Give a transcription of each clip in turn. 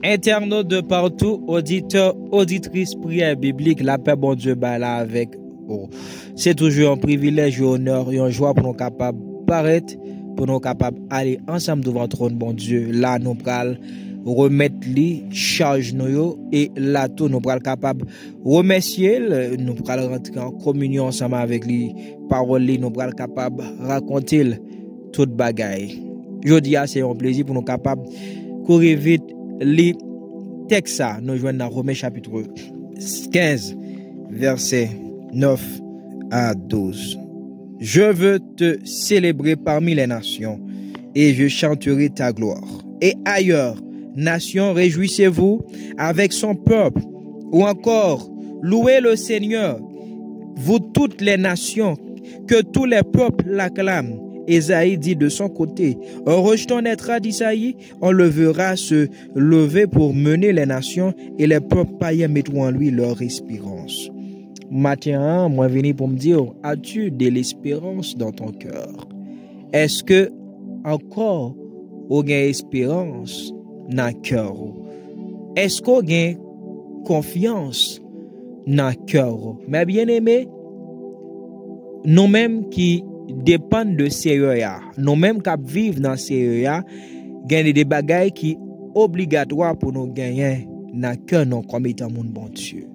Internautes de partout, auditeurs, auditrices, prières bibliques, la paix, bon Dieu, là avec vous. C'est toujours un privilège, un honneur et une joie pour nous capables de paraître, pour nous capables d'aller ensemble devant le trône, bon Dieu. Là, nous pral remettre les charges nous et là, tout nous pral capable remercier, nous pral rentrer en communion ensemble avec les paroles, nous pral capable raconter toute bagaille. Jeudi, c'est un plaisir pour nous capables courir vite. Les textes, nous joignons dans Romains chapitre 15, versets 9 à 12. Je veux te célébrer parmi les nations et je chanterai ta gloire. Et ailleurs, nations, réjouissez-vous avec son peuple. Ou encore, louez le Seigneur, vous toutes les nations, que tous les peuples l'acclament. Ésaïe dit de son côté, en rejetant naîtra d'Isaïe, on le verra se lever pour mener les nations et les peuples païens mettront en lui leur espérance. Matin, moi venu pour me dire, as-tu de l'espérance dans ton cœur? Est-ce que encore on a espérance dans le cœur? Est-ce qu'on a confiance dans le cœur? Mais bien aimé, nous-mêmes qui dépendent de sérieux, nous-mêmes qui vivons dans sérieux, gagnent des bagailles qui sont obligatoires pour nous gagner dans le cœur comme étant mon bon Dieu.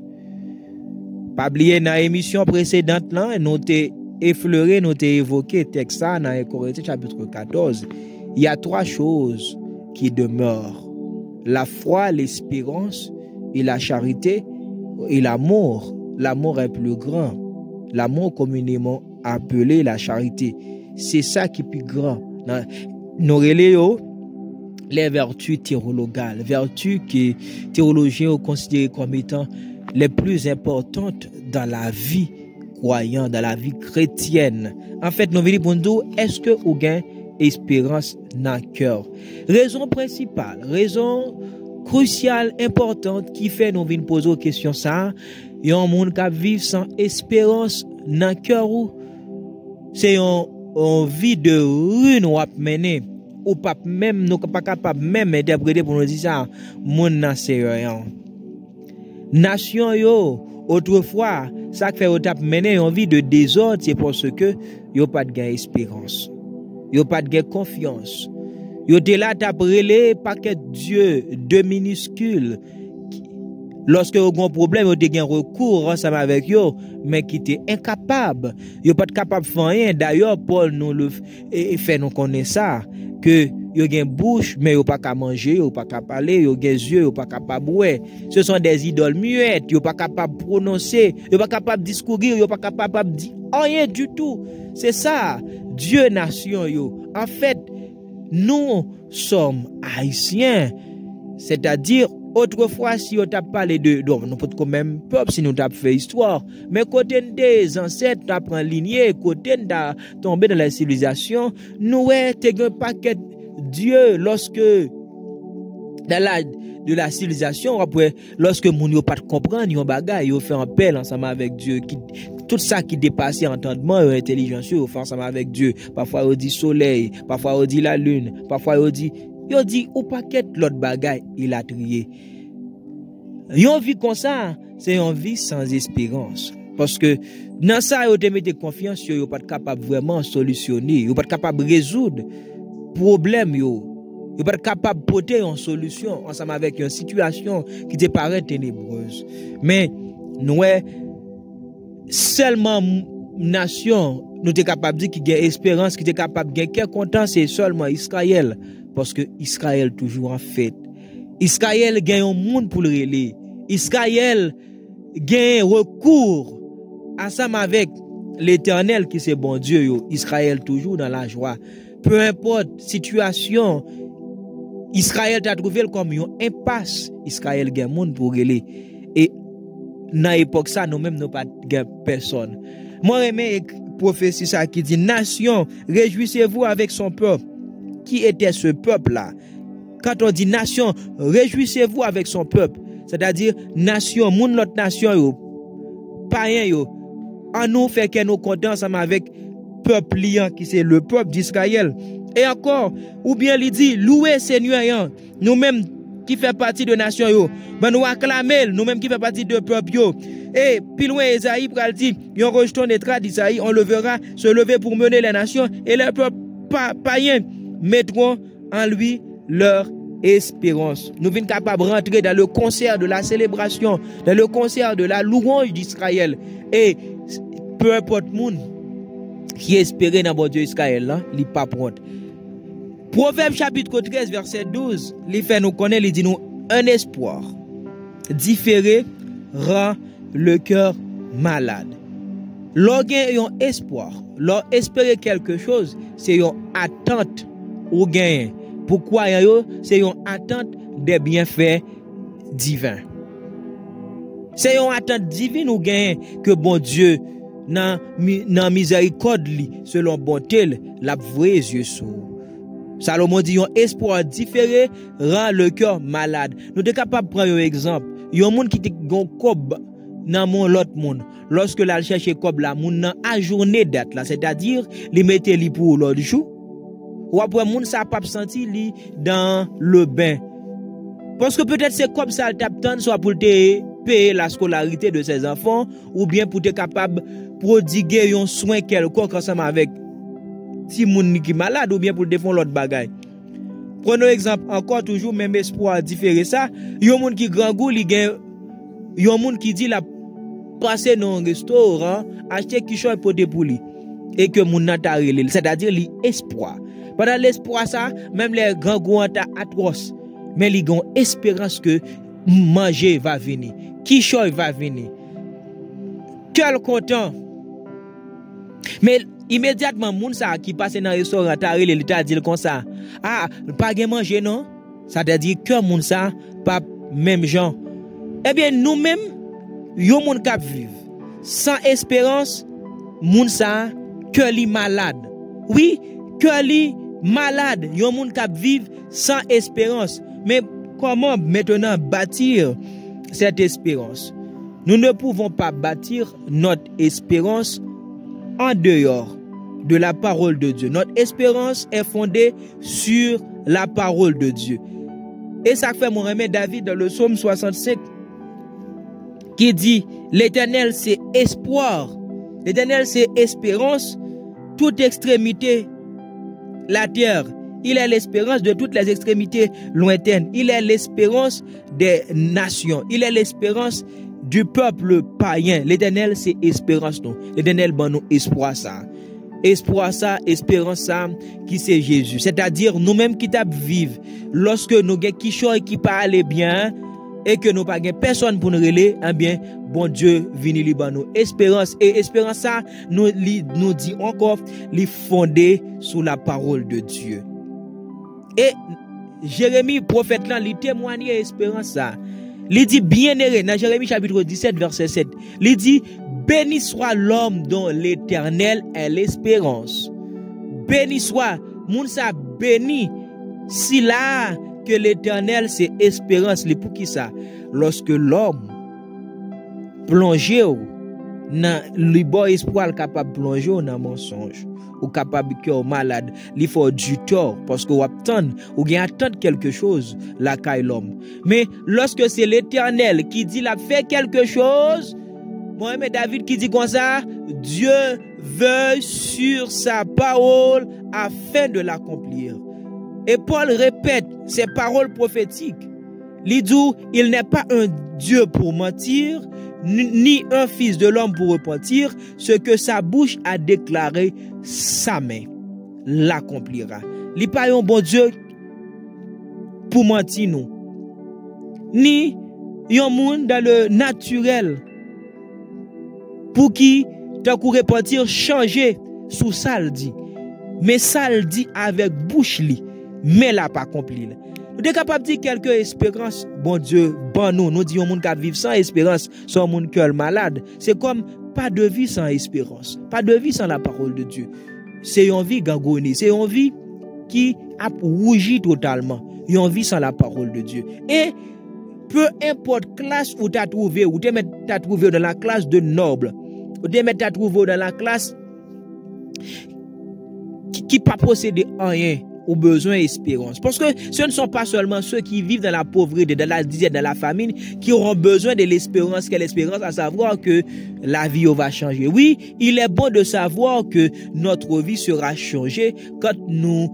Pas oublier dans l'émission précédente, nous avons effleuré, nous avons évoqué texte dans 1 Corinthiens chapitre 14. Il y a trois choses qui demeurent: la foi, l'espérance et la charité et l'amour. L'amour est plus grand. L'amour communément appelé la charité. C'est ça qui est plus grand. Nous relayons les vertus théologales, vertus que les théologiens ont considérées comme étant les plus importantes dans la vie croyante, dans la vie chrétienne. En fait, nous venons pour nous dire, est-ce que vous avez espérance dans le cœur? Raison principale, raison cruciale, importante, qui fait nous venir poser aux questions ça. Il y a un monde qui vit sans espérance dans le cœur. C'est une vie de ruine ou à mener. Ou pas même, nous pas capable même interpréter pour nous dire ça. Mon nan c'est rien. Nation yo, autrefois, ça fait au tap mener une vie de désordre, c'est parce que yo pas de gain espérance. Yo pas de gain confiance. Yo te là tap relé paquet Dieu de minuscules. Lorsque vous avez un problème, vous avez un recours ensemble avec eux, mais qui étaient incapables. Vous n'êtes pas capable de faire rien. D'ailleurs, Paul nous le fait nous connaître ça, que vous avez une bouche, mais vous n'êtes pas capable de manger, vous n'êtes pas capable de parler, vous avez des yeux, vous n'êtes pas capable de boire. Ce sont des idoles muettes, vous n'êtes pas capable de prononcer, vous n'êtes pas capable de discourir, vous n'êtes pas capable de dire rien du tout. C'est ça, Dieu nation. En fait, nous sommes haïtiens, c'est-à-dire autrefois, si on t'a parlé de nous peut quand même peuple si nous t'a fait histoire, mais côté des ancêtres t'a pris lignée, côté t'a tombé dans la civilisation, nous t'es un paquet Dieu lorsque de la civilisation après lorsque moun yo pas comprendre yon bagay, yo fait un appel ensemble avec Dieu qui tout ça qui dépassait entendement et intelligence, yo fait ensemble avec Dieu. Parfois on dit soleil, parfois on dit la lune, parfois on dit ou paquet l'autre bagay, il a trié. Yon vie comme ça, c'est une vie sans espérance. Parce que dans ça, vous te mettez confiance, vous n'êtes pas capable vraiment solutionner, vous n'êtes pas capable de résoudre problème, vous n'êtes pas capable de porter une solution ensemble avec une situation qui te paraît ténébreuse. Mais nous, seulement nation, nous sommes capables de dire qu'il y a espérance, qu'il est capable de gagner content, c'est seulement Israël. Parce que Israël toujours en fait. Israël gagne un monde pour le relais. Israël gagne recours ensemble avec l'Éternel qui c'est bon Dieu. Israël toujours dans la joie. Peu importe situation, Israël t'a trouvé comme une impasse. Israël gagne un monde pour relais. Et dans l'époque ça, nous-mêmes nous pas gagne personne. Moi j'aime prophétie ça qui dit nation, réjouissez-vous avec son peuple. Qui était ce peuple-là? Quand on dit nation, réjouissez-vous avec son peuple. C'est-à-dire, nation, moun l'autre nation, yo, païen, yo, en nous fait que nous comptons ensemble avec peuple liant, qui c'est le peuple d'Israël. Et encore, ou bien il dit, louez Seigneur, nous-mêmes qui fait partie de nation yo, ben nous acclamer nous même qui fait partie de peuple yo. Et puis loin Esaïe pral dit, yon rejeton netra d'Isaïe, on le verra se lever pour mener les nations et les peuples païens mettront en lui leur espérance. Nous sommes capables de rentrer dans le concert de la célébration, dans le concert de la louange d'Israël. Et peu importe monde qui espérait dans bon Dieu Israël, là, il n'est pas prêt. Proverbe chapitre 13, verset 12, il fait nous connaître, il dit nous un espoir différé rend le cœur malade. Lorsqu'on a un espoir, lorsqu'on espérer quelque chose, c'est une attente ou gain. Pourquoi c'est une attente des bienfaits divins. C'est une attente divine ou gain que bon Dieu dans miséricorde selon bonté la vraie yeux sur. Salomon dit un espoir différé rend le cœur malade. Nous sommes capables de prendre un exemple. Il y a un monde qui te gon cob dans mon l'autre monde. Lorsque la cherche cob la moun nan ajourné date là, c'est-à-dire li mette li pour l'autre jour. Ou après moun ça pas senti li dans le bain. Parce que peut-être c'est comme ça le taptan soit pour te payer la scolarité de ses enfants ou bien pour te capable prodiguer un soin quelconque ensemble avec si moun qui malade ou bien pour défendre l'autre bagaille. Prenons exemple encore toujours même espoir différé ça, yon moun qui grand goût li gen yon moun qui dit la passer dans un restaurant acheter kichon pour pour lui et que moun nan ta relé, c'est-à-dire li espoir. Pendant l'espoir ça, même les grands goûts atroces, mais li gon espérance que manger va venir, kichon va venir. Quel content. Mais immédiatement moun ça qui passe dans restaurant ta relé, il t'a dit comme ça. Ah, pas gen manger non? Ça veut dire que moun ça pas même gens. Eh bien nous-mêmes yon moun k'ap vive sans espérance, moun ça que li malade. Oui, que li malade, yon moun k'ap vive sans espérance. Mais comment maintenant bâtir cette espérance? Nous ne pouvons pas bâtir notre espérance en dehors de la parole de Dieu. Notre espérance est fondée sur la parole de Dieu. Et ça fait mon remède David dans le psaume 65 qui dit, l'Éternel c'est espoir, l'Éternel c'est espérance, toute extrémité, la terre. Il est l'espérance de toutes les extrémités lointaines. Il est l'espérance des nations. Il est l'espérance du peuple païen. L'Éternel c'est espérance nous. L'Éternel ban nous espoir ça. Espoir ça, espérance ça, qui c'est Jésus. C'est-à-dire nous-mêmes qui tap vivre lorsque nous avons qui chose qui parle bien et que nous pas personne pour nous relayer, eh bien bon Dieu vini li ban nous espérance et espérance ça nous dit encore li fondé sous la parole de Dieu. Et Jérémie prophète là li témoigne espérance ça. Il dit bien-aimé dans Jérémie chapitre 17 verset 7. Il dit béni soit l'homme dont l'Éternel est l'espérance. Béni soit moun sa béni si là que l'Éternel c'est espérance. Pour qui ça? Lorsque l'homme plongé dans le bon espoir capable de plonger dans mensonge ou capable de cœur malade, il faut du tort parce qu'on attend ou bien attendre quelque chose la caille l'homme. Mais lorsque c'est l'Éternel qui dit la fait quelque chose, Mohamed David qui dit comme ça, Dieu veut sur sa parole afin de l'accomplir. Et Paul répète ces paroles prophétiques. Il dit, il n'est pas un Dieu pour mentir, ni un fils de l'homme pour repentir. Ce que sa bouche a déclaré, sa main l'accomplira. Il n'est pas un bon Dieu pour mentir nous. Ni un monde dans le naturel pour qui t'as kou repentir changer sous ça le dit. Mais ça le dit avec bouche li, mais l'a pas accompli. Nous sommes capables de dire quelques espérances. Bon Dieu, bon nous disons monde qui vivent sans espérance, sans monde qui est malade. C'est comme pas de vie sans espérance, pas de vie sans la parole de Dieu. C'est une vie gangonie, c'est une vie qui a rougi totalement, une vie sans la parole de Dieu. Et peu importe classe où tu as trouvé, ou tu as trouvé dans la classe de noble, ou tu as trouvé dans la classe qui pas possédé rien, ont besoin d'espérance. Parce que ce ne sont pas seulement ceux qui vivent dans la pauvreté, dans la disette, dans la famine, qui auront besoin de l'espérance. Quelle espérance? À savoir que la vie va changer. Oui, il est bon de savoir que notre vie sera changée quand nous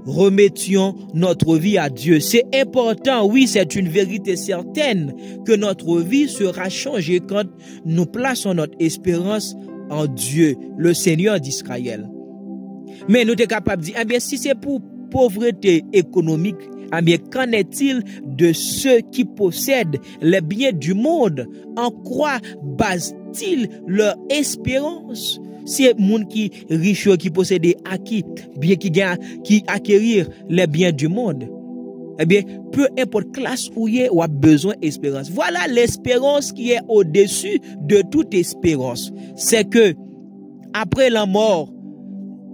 remettions notre vie à Dieu. C'est important, oui, c'est une vérité certaine que notre vie sera changée quand nous plaçons notre espérance en Dieu, le Seigneur d'Israël. Mais nous sommes capables de dire, eh bien, si c'est pour pauvreté économique, eh bien, qu'en est-il de ceux qui possèdent les biens du monde? En quoi basent-ils leur espérance? C'est les gens qui riches, qui possèdent acquis, bien qui acquérir les biens du monde. Eh bien, peu importe classe où il y a, on a besoin d'espérance. Voilà l'espérance qui est au-dessus de toute espérance. C'est que, après la mort,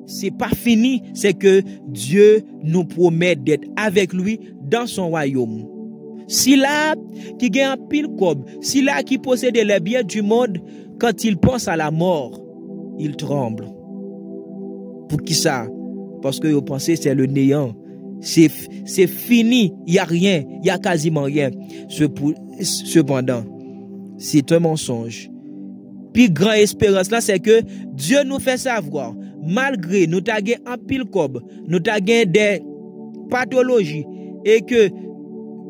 c'est pas fini, c'est que Dieu nous promet d'être avec lui dans son royaume. Si là qui gagne un pile cob, si là qui possède les biens du monde, quand il pense à la mort, il tremble. Pour qui ça? Parce que vous pensez c'est le néant. C'est fini, il n'y a rien, il n'y a quasiment rien. Cependant, c'est un mensonge. Puis grande espérance là, c'est que Dieu nous fait savoir, malgré nous taguer en pile cob, nous taguer des pathologies et que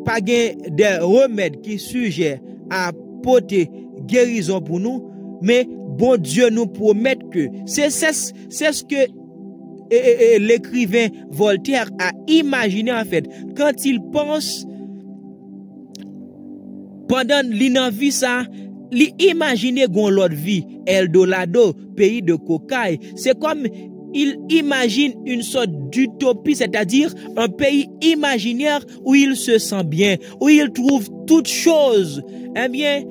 pas des remèdes qui sujet à porter guérison pour nous, mais bon Dieu nous promet que c'est ce que l'écrivain Voltaire a imaginé en fait quand il pense pendant l'inenvie ça. L'imaginer gon l'autre vie, Eldorado, pays de cocaïne. C'est comme il imagine une sorte d'utopie, c'est-à-dire un pays imaginaire où il se sent bien, où il trouve toutes choses. Eh bien,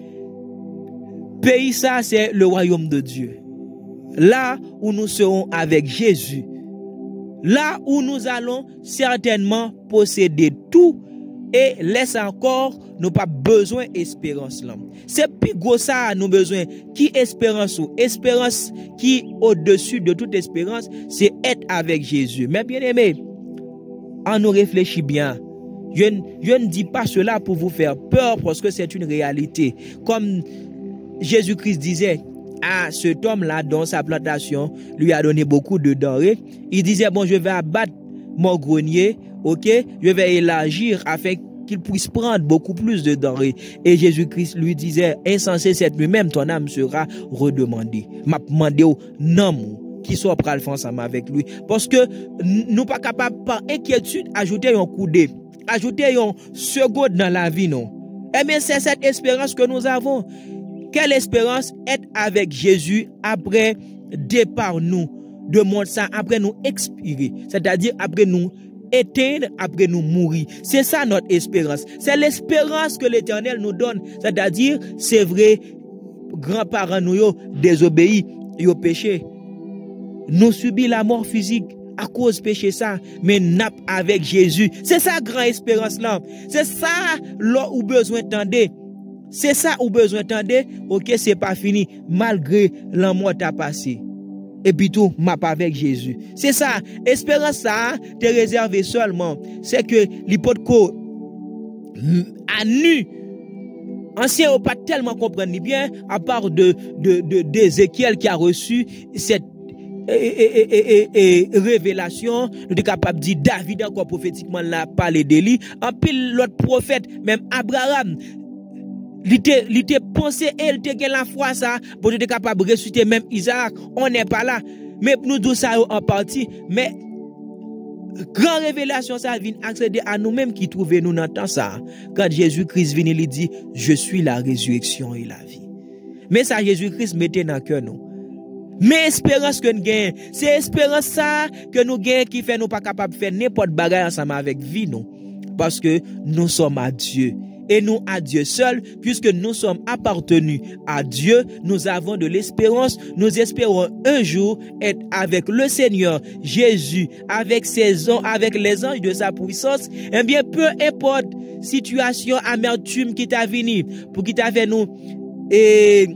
pays ça, c'est le royaume de Dieu. Là où nous serons avec Jésus. Là où nous allons certainement posséder tout. Et laisse encore, nous pas besoin d'espérance là. C'est plus gros ça, nous besoin. Qui espérance ou? Espérance qui au-dessus de toute espérance, c'est être avec Jésus. Mais bien aimé, en nous réfléchit bien. Je ne dis pas cela pour vous faire peur parce que c'est une réalité. Comme Jésus-Christ disait à cet homme-là dans sa plantation, lui a donné beaucoup de denrées. Il disait, bon, je vais abattre mon grenier, ok, je vais élargir afin qu'il puisse prendre beaucoup plus de denrées. Et Jésus-Christ lui disait, insensé cette nuit même, ton âme sera redemandée. M'a demandé au nom qui soit pral faire ensemble avec lui. Parce que nous pas capables par inquiétude ajouter un coup d'œil, ajouter un seconde dans la vie, non. Eh bien, c'est cette espérance que nous avons. Quelle espérance? Être avec Jésus après départ nous de monde ça, après nous expirer, c'est-à-dire après nous éteindre, après nous mourir. C'est ça notre espérance. C'est l'espérance que l'Éternel nous donne, c'est-à-dire, c'est vrai, grands-parents nous ont désobéi, ils ont péché. Nous subissons la mort physique à cause de péché ça, mais n'a avec Jésus. C'est ça grande espérance là. C'est ça là où besoin tendez. C'est ça où besoin tendez. OK, c'est pas fini malgré la mort t'a passé. Et puis tout, m'a pas avec Jésus. C'est ça, espérance ça, t'es réservé seulement. C'est que l'hypothèque à nu. Ancien n'a pas tellement compris bien, à part d'Ézéchiel qui a reçu cette révélation, nous sommes capables de dire David encore prophétiquement l'a parlé de lui. En pile l'autre prophète, même Abraham, il était pensé et il était la foi ça pour être capable de ressusciter même Isaac. On n'est pas là, mais nous disons ça en partie. Mais grande révélation ça vient accéder à nous-mêmes qui trouvons nous dans temps ça. Quand Jésus-Christ vient, il dit je suis la résurrection et la vie. Mais ça Jésus-Christ mettait dans le cœur nous. Mais espérance que nous gagnons, c'est espérance ça que nous gagnons qui fait nous pas capable de faire n'importe bagarre ensemble avec vie nous. Parce que nous sommes à Dieu. Et nous à Dieu seul, puisque nous sommes appartenus à Dieu, nous avons de l'espérance, nous espérons un jour être avec le Seigneur Jésus, avec avec les anges de sa puissance. Eh bien, peu importe situation, amertume qui t'a venu, pour qui t'a fait nous, et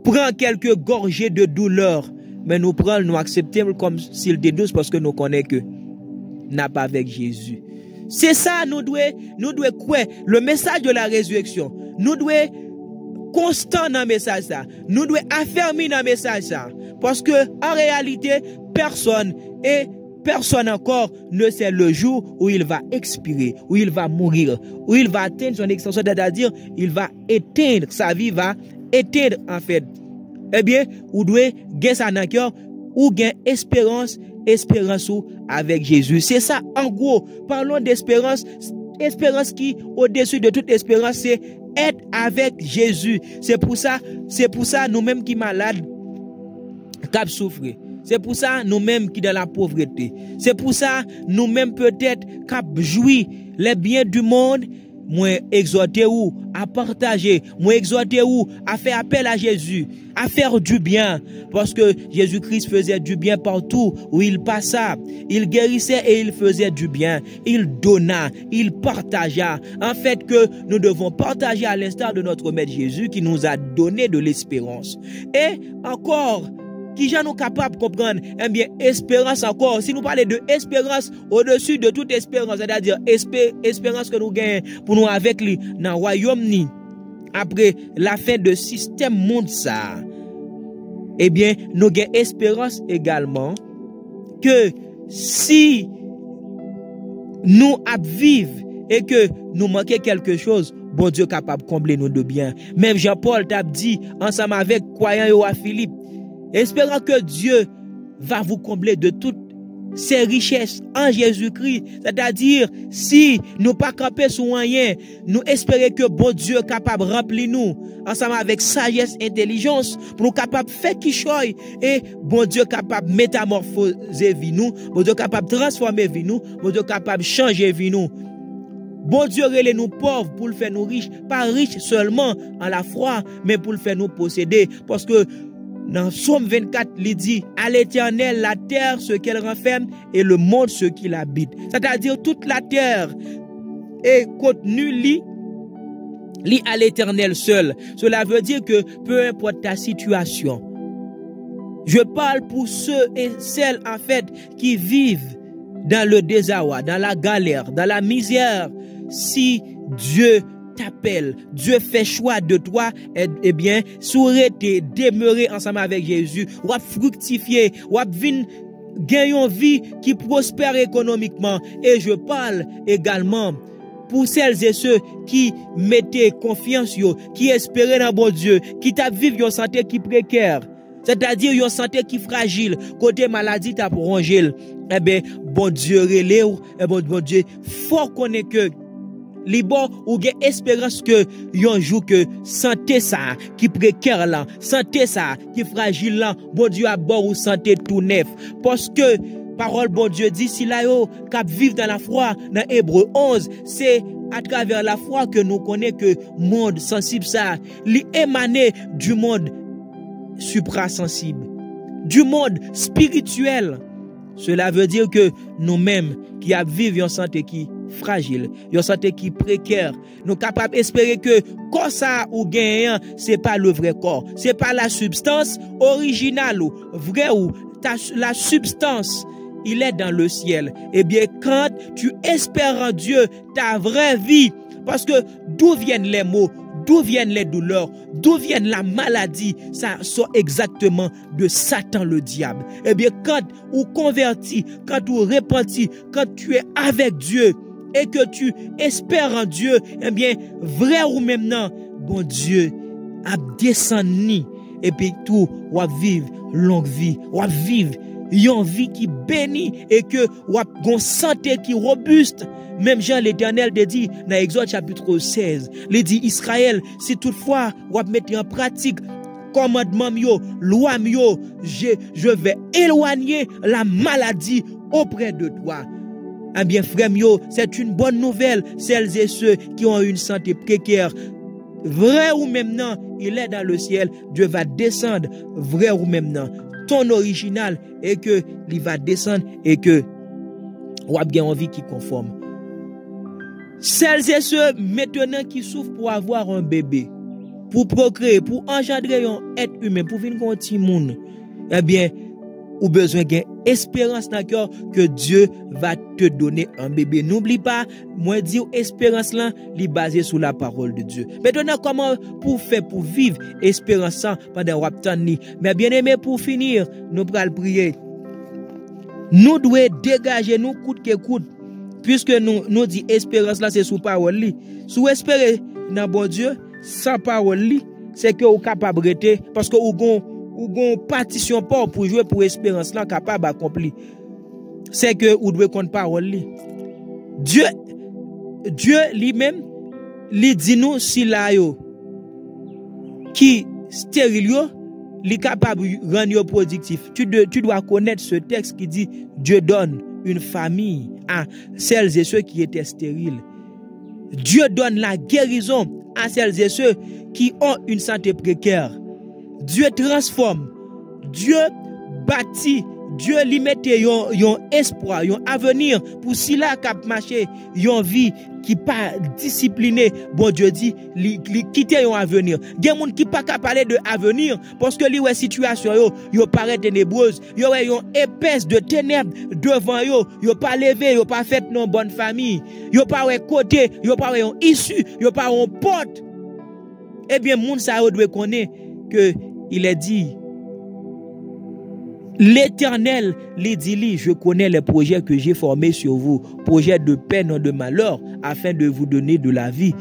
prends quelques gorgées de douleur, mais nous prenons, nous acceptons comme s'il était douce parce que nous connaissons que n'a pas avec Jésus. C'est ça, nous devons croire. Le message de la résurrection, nous devons constant dans le message ça. Nous devons affermir dans le message ça. Parce que, en réalité, personne encore ne sait le jour où il va expirer, où il va mourir, où il va atteindre son extinction, c'est-à-dire, il va éteindre, sa vie va éteindre en fait. Eh bien, vous devez gagner ça dans le cœur, ou gagner espérance avec Jésus. C'est ça, en gros, parlons d'espérance. Espérance qui, au-dessus de toute espérance, c'est être avec Jésus. C'est pour ça, nous-mêmes qui malades, qui souffrent. C'est pour ça, nous-mêmes qui dans la pauvreté. C'est pour ça, nous-mêmes peut-être qui jouir les biens du monde. Moi, exhorter ou à partager, moi, exhorter ou à faire appel à Jésus, à faire du bien. Parce que Jésus-Christ faisait du bien partout où il passa. Il guérissait et il faisait du bien. Il donna, il partagea. En fait, que nous devons partager à l'instar de notre Maître Jésus qui nous a donné de l'espérance. Et encore, qui j'en nous capable de comprendre, eh bien, espérance encore. Si nous parlons de espérance au-dessus de toute espérance, c'est-à-dire espérance que nous gagnons pour nous avec lui dans le royaume ni après la fin de système monde ça, eh bien, nous gagnons espérance également que si nous vivons et que nous manquons quelque chose, bon Dieu est capable de combler nous de bien. Même Jean-Paul t'a dit ensemble avec croyant à Philippe, espérant que Dieu va vous combler de toutes ses richesses en Jésus-Christ. C'est-à-dire, si nous pas camper sur rien, nous espérons que bon Dieu est capable de remplir nous, ensemble avec sagesse, intelligence, pour nous capable de faire qui choye, et bon Dieu est capable de métamorphoser vie nous, bon Dieu est capable de transformer vie nous, bon Dieu est capable de changer vie nous. Bon Dieu relève nous pauvres pour le faire nous riches, pas riches seulement en la foi, mais pour le faire nous posséder. Parce que dans Psaume 24, il dit, à l'Éternel, la terre, ce qu'elle renferme, et le monde, ce qu'il habite. C'est-à-dire, toute la terre est contenue, lit à l'Éternel seul. Cela veut dire que peu importe ta situation, je parle pour ceux et celles, en fait, qui vivent dans le désarroi, dans la galère, dans la misère. Si Dieu t'appelle, Dieu fait choix de toi, eh bien, souhaiter demeurer ensemble avec Jésus, ou à fructifier, ou à gagner une vie qui prospère économiquement. Et je parle également pour celles et ceux qui mettaient confiance, qui espéraient dans bon Dieu, qui t'a vivre une santé qui précaire. C'est-à-dire une santé qui fragile, côté maladie t'a pour ranger. Eh bien, bon Dieu relève, et bon Dieu, faut qu'on ait que li bon ou gen espérance que yon jour que santé ça qui précaire là, santé ça qui fragile là, bon Dieu a bon ou santé tout neuf. Parce que parole bon Dieu dit si là yo cap vivre dans la foi dans Hébreu 11, c'est à travers la foi que nous connaissons que monde sensible ça, li émané du monde suprasensible, du monde spirituel. Cela veut dire que nous-mêmes qui vivons une santé qui fragile, une santé qui précaire, nous sommes capables d'espérer que quand ça ou gagnant, c'est pas le vrai corps, c'est pas la substance originale ou vrai ou la substance, il est dans le ciel. Eh bien, quand tu espères en Dieu ta vraie vie, parce que d'où viennent les maux, d'où viennent les douleurs, d'où viennent la maladie, ça sort exactement de Satan le diable. Eh bien, quand tu convertis, quand tu repentis, quand tu es avec Dieu et que tu espères en Dieu, eh bien, vrai ou maintenant, bon Dieu a descendu et puis tout, ou à vivre longue vie, ou à vivre une vie qui bénit et que ou a une santé qui robuste. Même Jean l'Éternel te dit dans Exode chapitre 16, il dit Israël, si toutefois ou a mettre en pratique commandement mio, loi mio, je vais éloigner la maladie auprès de toi. Eh bien frère mio, c'est une bonne nouvelle, celles et ceux qui ont une santé précaire. Vrai ou même non, il est dans le ciel, Dieu va descendre, vrai ou même non. Ton original est que il va descendre et que ou a bien envie qui conforme. Celles et ceux maintenant qui souffrent pour avoir un bébé, pour procréer, pour engendrer un être humain, pour venir un petit monde, eh bien, ou besoin d'une espérance dans le cœur que Dieu va te donner un bébé. N'oublie pas, moi dire espérance là, li basé sur la parole de Dieu. Maintenant, comment pour faire pour vivre espérance ça pendant waptan ni? Mais bien aimé, pour finir, nous pral prier. Nous devons dégager nous coûte que coûte, puisque nous dit espérance là c'est sous parole li. Sous espérer dans bon Dieu, sans parole li, c'est que vous capable rester parce que vous gon partition pas pour jouer pour espérance là capable accomplir. C'est que vous devez compte parole li. Dieu lui-même li dit nous si la yo qui stérile yo, li capable rendre yo productif. Tu dois connaître ce texte qui dit Dieu donne une famille à celles et ceux qui étaient stériles. Dieu donne la guérison à celles et ceux qui ont une santé précaire. Dieu transforme, Dieu bâtit, Dieu lui mette yon espoir, yon avenir pour si la cap marcher, yon vie qui pas discipliné. Bon Dieu dit, li quitter yon avenir. Gen moun qui pas capable parler de avenir parce que li wè situation yo paraît ténébreuse, yo wè yon épaisse de ténèbres devant yo pas levé, yo pas fait non bonne famille, yo pas wè côté, yo pas wè yon issue, yo pas yon porte. Eh bien moun sa yo doit connaître que il est dit l'Éternel les dit, je connais les projets que j'ai formés sur vous, projets de paix, non de malheur, afin de vous donner de la vie,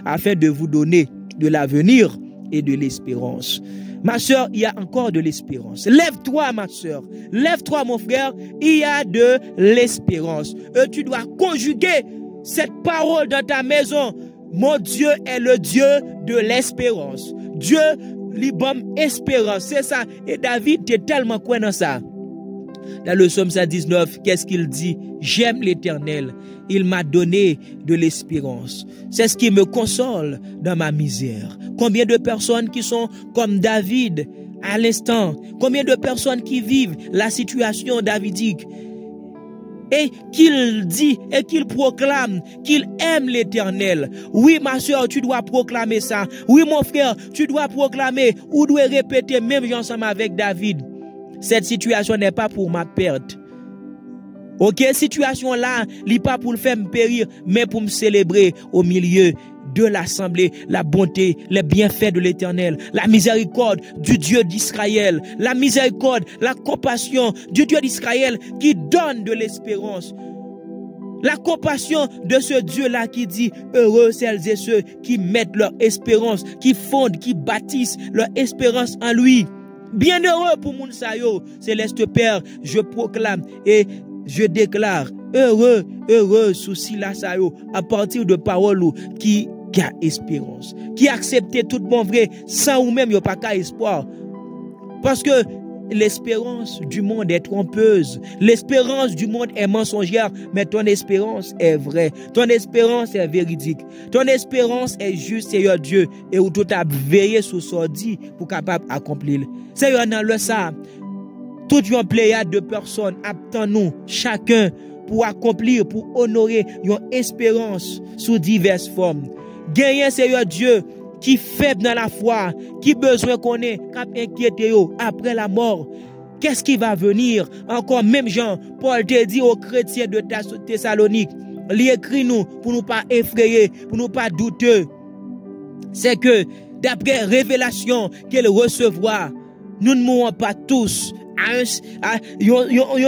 afin de vous donner de l'avenir et de l'espérance. Ma soeur, il y a encore de l'espérance. Lève-toi, ma soeur. Lève-toi, mon frère. Il y a de l'espérance. Tu dois conjuguer cette parole dans ta maison. Mon Dieu est le Dieu de l'espérance. Dieu libom espérance, c'est ça. Et David est tellement quoi dans ça. Dans le psaume 119, qu'est-ce qu'il dit? J'aime l'Éternel. Il m'a donné de l'espérance. C'est ce qui me console dans ma misère. Combien de personnes qui sont comme David à l'instant? Combien de personnes qui vivent la situation davidique? Et qu'il dit et qu'il proclame qu'il aime l'Éternel. Oui, ma soeur, tu dois proclamer ça. Oui, mon frère, tu dois proclamer ou dois répéter même ensemble avec David. Cette situation n'est pas pour ma perte. Ok, situation là, n'est pas pour le faire me périr, mais pour me célébrer au milieu de l'assemblée, la bonté, les bienfaits de l'Éternel, la miséricorde du Dieu d'Israël, la miséricorde, la compassion du Dieu d'Israël qui donne de l'espérance. La compassion de ce Dieu-là qui dit, heureux celles et ceux qui mettent leur espérance, qui fondent, qui bâtissent leur espérance en lui. Bienheureux pour moun sa yo, céleste Père, je proclame et je déclare, heureux souci la sa yo, à partir de paroles qui a espérance, qui accepte tout bon vrai, sans ou même yo pas qu'à espoir. Parce que l'espérance du monde est trompeuse, l'espérance du monde est mensongère, mais ton espérance est vraie, ton espérance est véridique, ton espérance est juste, Seigneur Dieu, et où tout a veillé sous son dit pour capable accomplir. Seigneur, dans le ça, toute une pléiade de personnes attendent-nous chacun pour accomplir, pour honorer une espérance sous diverses formes. Gagner, Seigneur Dieu, qui faible dans la foi, qui besoin qu'on ait, qui inquiété après la mort. Qu'est-ce qui va venir? Encore même Jean, Paul te dit aux chrétiens de Thessalonique, il écrit nous pour nous pas effrayer, pour nous pas douteux. C'est que d'après révélation qu'elle recevra, nous ne mourrons pas tous. Un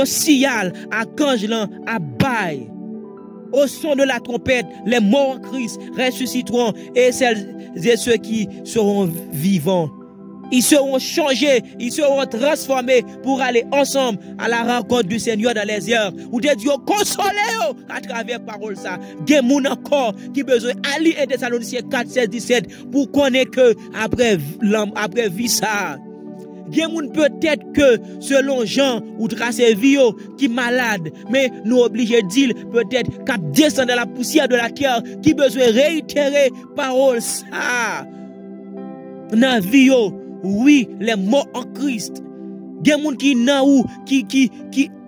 signal à Kangelan, à Baye. Au son de la trompette, les morts en Christ ressusciteront et celles et ceux qui seront vivants. Ils seront changés, ils seront transformés pour aller ensemble à la rencontre du Seigneur dans les airs. Ou de Dieu consoler à travers parole ça. Gen moun encore qui besoin aller et Thessaloniciens 4, 16, 17 pour connaître que après vie ça. Gen moun peut-être que selon Jean ou tracé vie qui malade, mais nous obligés de dire peut-être qu'à descendre dans la poussière de la terre qui besoin réitérer parole ça. Dans vie oui, les morts en Christ. Gen moun qui nan ou qui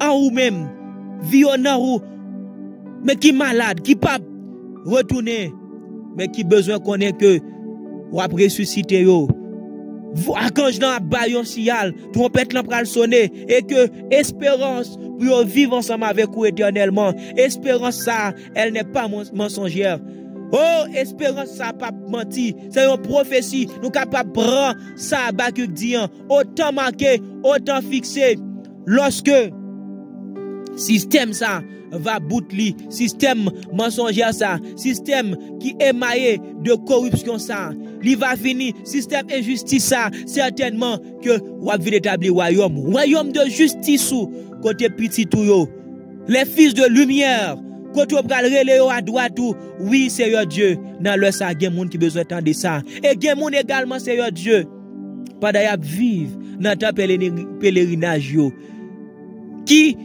en ou même vie nan ou mais qui malade, qui pas retourner mais qui besoin connaître que ou après ressusciter yo. Archange nan ba yon signal, trompette lan pral sonner et que espérance pour vivre ensemble avec vous éternellement. Espérance ça, elle n'est pas mensongère. Oh, espérance ça pas menti, c'est une prophétie. Nous capable prendre ça Bakuk dit autant marqué, autant fixé lorsque système ça va boutli, système mensongère ça, système qui émaillé de corruption ça, il va finir, système injustice ça, certainement que ou va établir royaume de justice ou côté petit tout yo. Les fils de lumière, côté on pral relé à droite ou oui Seigneur Dieu, dans le ça gen moun qui besoin de ça et gen moun également Seigneur Dieu. Pendant y a vivre dans ta pèlerinage yo qui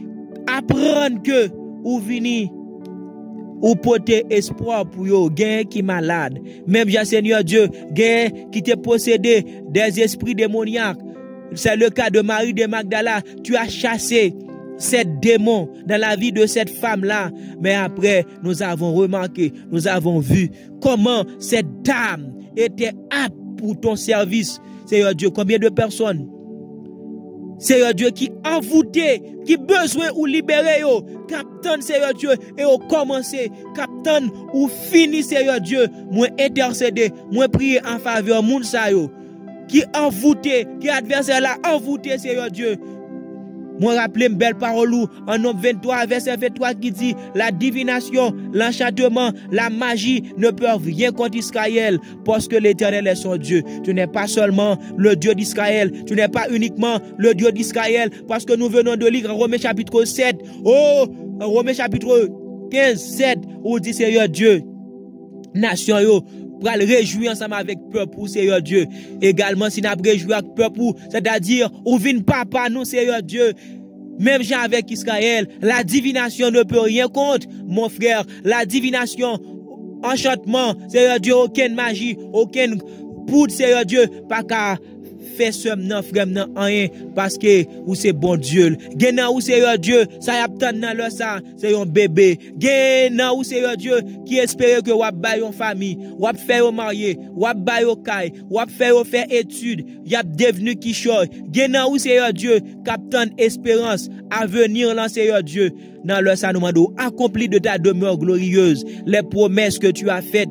apprendre que ou vini ou porter espoir pour yo, gen qui malade, même Jean Seigneur Dieu, gen qui te possédé des esprits démoniaques. C'est le cas de Marie de Magdala, tu as chassé cette démon dans la vie de cette femme-là, mais après nous avons remarqué, nous avons vu comment cette dame était apte pour ton service. Seigneur Dieu, combien de personnes Seigneur Dieu qui envoûté, qui besoin ou libérer yo, captain Seigneur Dieu et au commencer, captain ou fini Seigneur Dieu, moi intercéder, moi prier en faveur moun sa yo, qui envoûté, qui adversaire là envoûté Seigneur Dieu. Moi rappelez une belle parole en Nom 23 verset 23 qui dit la divination, l'enchantement, la magie ne peuvent rien contre Israël parce que l'Éternel est son Dieu. Tu n'es pas seulement le Dieu d'Israël, tu n'es pas uniquement le Dieu d'Israël parce que nous venons de lire en Romains chapitre 7. Oh, en Romains chapitre 15, 7 où dit Seigneur Dieu, nation yo pral réjouir ensemble avec peuple pour Seigneur Dieu. Également si n'a réjouir avec peuple, c'est-à-dire ou vin papa nous Seigneur Dieu. Même gens avec Israël, la divination ne peut rien contre mon frère, la divination, enchantement, Seigneur Dieu, aucune magie, aucune poudre Seigneur Dieu, pas qu'à fait ce nan frère nan rien parce que ou c'est bon Dieu. Genan ou Seigneur Dieu, ça y a tant dans le ça, c'est un bébé. Genan ou Seigneur Dieu qui espère que ou ba yon famille, ou faire marier, ou ba yon kay, ou faire études, y a devenu qui choy. Genan ou Seigneur Dieu, captain espérance à venir là Seigneur Dieu. Dans le ça nous demande accomplis de ta demeure glorieuse les promesses que tu as faites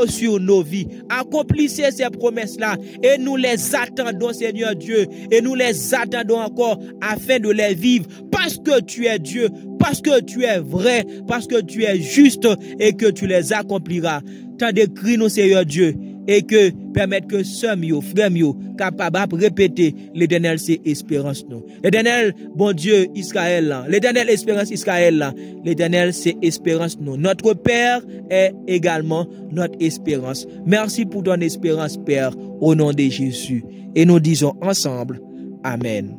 sur nos vies. Accomplissez ces promesses là et nous les attendons Seigneur Dieu et nous les attendons encore afin de les vivre parce que tu es Dieu, parce que tu es vrai, parce que tu es juste et que tu les accompliras. Tant de cris nous Seigneur Dieu et que permettre que somme yo frère yo capable répéter l'Éternel c'est espérance nous. L'Éternel bon Dieu Israël là, l'Éternel espérance Israël là, l'Éternel c'est espérance nous. Notre Père est également notre espérance. Merci pour ton espérance Père au nom de Jésus et nous disons ensemble amen.